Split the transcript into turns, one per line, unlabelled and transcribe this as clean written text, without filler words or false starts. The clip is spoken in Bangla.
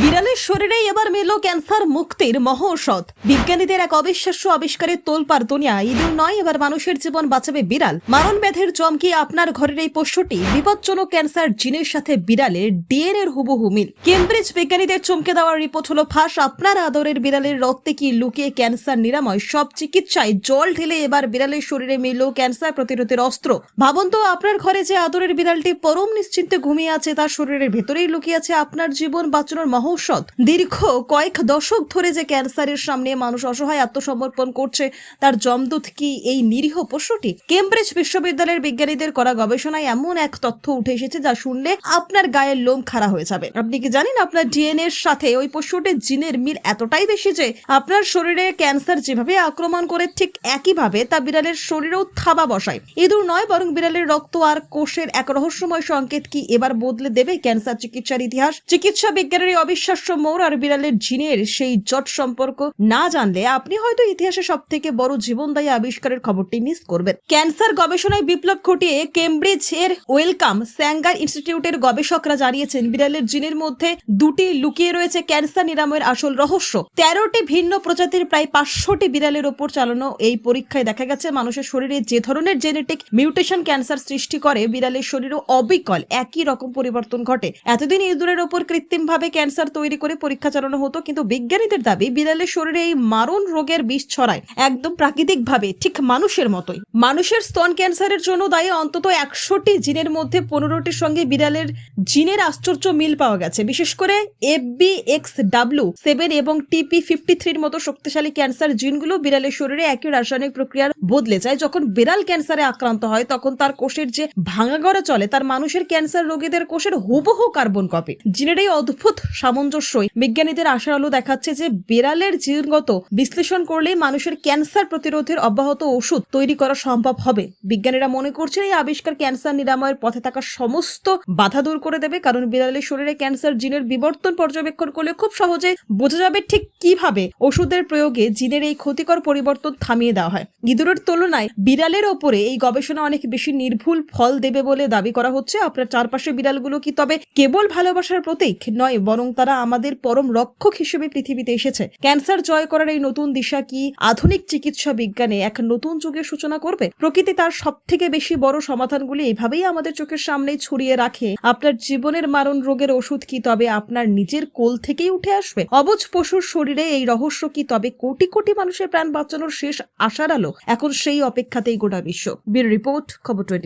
বিড়ালের শরীরে এবার মিলল ক্যান্সার মুক্তির মহৌষধ। বিজ্ঞানীদের এক অবিশ্বাস্য আবিষ্কারের তোলপাড় দুনিয়া। ইঁদুর নয়, এবার মানুষের জীবন বাঁচাবে বিড়াল। মারণ ব্যাধির চমকি আপনার ঘরের এই পোষ্যটি বিপজ্জনক ক্যান্সার জিনের সাথে বিড়ালের ডিএনএর হুবহু মিল। কেমব্রিজ বিজ্ঞানীদের চমকে দেওয়ার রিপোর্ট হলো ফাঁস। আপনার আদরের বিড়ালের রক্তে কি লুকিয়ে ক্যান্সার নিরাময়, সব চিকিৎসায় জল ঢেলে এবার বিড়ালের শরীরে মিলল ক্যান্সার প্রতিরোধের অস্ত্র। ভাবুন তো, আপনার ঘরে যে আদরের বিড়ালটি পরম নিশ্চিন্তে ঘুমিয়ে আছে, তার শরীরের ভেতরেই লুকিয়ে আছে আপনার জীবন বাঁচানোর মহৌষধ। দীর্ঘ কয়েক দশক ধরে যে ক্যান্সারের সামনে মানুষ অসহায় আত্মসমর্পণ করছে, তার জমদূত কি এই নিরীহ পশুটি? কেমব্রিজ বিশ্ববিদ্যালয়ের বিজ্ঞানীদের করা গবেষণায় এমন এক তথ্য উঠে এসেছে যা শুনলে আপনার গায়ের লোম খাড়া হয়ে যাবে। আপনি কি জানেন, আপনার ডিএনএ এর সাথে ওই পশুটির জিনের মিল এতটাই বেশি যে আপনার শরীরে ক্যান্সার যেভাবে আক্রমণ করে, ঠিক একইভাবে তা বিড়ালের শরীরেও থাবা বসায়। ইঁদুর নয়, বরং বিড়ালের রক্ত আর কোষের এক রহস্যময় সংকেত কি এবার বদলে দেবে ক্যান্সার চিকিৎসার ইতিহাস। চিকিৎসা বিজ্ঞানের এই অবিশ্বাস্য মোড় আর বিড়ালের জিনের সেই জট সম্পর্ক না জানলে আপনি হয়তো ইতিহাসে সব থেকে বড় জীবনদায়ী আবিষ্কারের খবরটি মিস করবেন। ক্যান্সার গবেষণায় বিপ্লব ঘটিয়ে কেমব্রিজ এর ওয়েলকাম স্যাঙ্গার ইনস্টিটিউটের গবেষকরা জানিয়েছেন, বিড়ালের জিনের মধ্যে দুটি লুকিয়ে রয়েছে ক্যান্সার নিরাময়ের আসল রহস্য। 13টি ভিন্ন প্রজাতির প্রায় 500টি বিড়ালের ওপর চালানো এই পরীক্ষায় দেখা গেছে, মানুষের শরীরে যে ধরনের জেনেটিক মিউটেশন ক্যান্সার সৃষ্টি করে, বিড়ালের শরীরেও অবিকল একই রকম পরিবর্তন ঘটে। এতদিন ইঁদুরের ওপর কৃত্রিমভাবে ক্যান্সার তৈরি করে পরীক্ষা চালানো হতো, কিন্তু বিজ্ঞানীদের দাবি বিড়ালের শরীরে এই মারণ রোগের বিষ ছড়ায় একদম প্রাকৃতিকভাবে, ঠিক মানুষের মতোই। মানুষের স্তন ক্যান্সারের জন্য দায়ী অন্তত 100টি জিনের মধ্যে 15টির সঙ্গে বিড়ালের জিনের আশ্চর্য মিল পাওয়া গেছে। বিশেষ করে FBXW7 এবং TP53 মতো শক্তিশালী ক্যান্সার জিনগুলো বিড়ালের শরীরে একই রাসায়নিক প্রক্রিয়ার বদলে যায়। যখন বিড়াল ক্যান্সারে আক্রান্ত হয়, তখন তার কোষের যে ভাঙাগড়া চলে, তার মানুষের ক্যান্সার রোগীদের কোষের হুবহু কার্বন কপি। জিনের এই অদ্ভুত সামঞ্জস্যই বিজ্ঞানীদের আশার আলো দেখাচ্ছে যে বিড়ালের জিনগত বিশ্লেষণ করলেই মানুষের ক্যান্সার প্রতিরোধের অব্যাহত ওষুধ তৈরি করা সম্ভব হবে। বিজ্ঞানীরা মনে করছেন এই আবিষ্কার ক্যান্সার নিরাময়ের পথে থাকা সমস্ত বাধা দূর করে দেবে, কারণ বিড়ালের শরীরে ক্যান্সার জিনের বিবর্তন পর্যবেক্ষণ করলে খুব সহজে বোঝা যাবে ঠিক কিভাবে ওষুধের প্রয়োগে জিনের এই ক্ষতিকর পরিবর্তন থামিয়ে দেওয়া হয়। ইঁদুরের তুলনায় বিড়ালের ওপরে এই গবেষণা অনেক বেশি নির্ভুল ফল দেবে বলে দাবি করা হচ্ছে। আপনার চারপাশে বিড়ালগুলো কি তবে কেবল ভালোবাসার প্রতীক নয়, বরং তারা আমাদের পরম রক্ষক হিসেবে পৃথিবীতে এসেছে। ক্যান্সার জয় করার এই নতুন দিশা কি আধুনিক চিকিৎসা বিজ্ঞানে এক নতুন যুগের সূচনা করবে? প্রকৃতি তার সব থেকে বেশি বড় সমাধানগুলি এইভাবেই আমাদের চোখের সামনেই ছড়িয়ে রাখে। আপনার জীবনের মারণ রোগের ওষুধ কি তবে আপনার নিজের কোল থেকেই উঠে আসবে? অবুঝ পশুর শরীরে এই রহস্য কি তবে কোটি কোটি মানুষের প্রাণ বাঁচানোর শেষ আশার আলো? এখন সেই অপেক্ষাতেই গোটা বিশ্ব। ব্যুরো রিপোর্ট, খবর 24।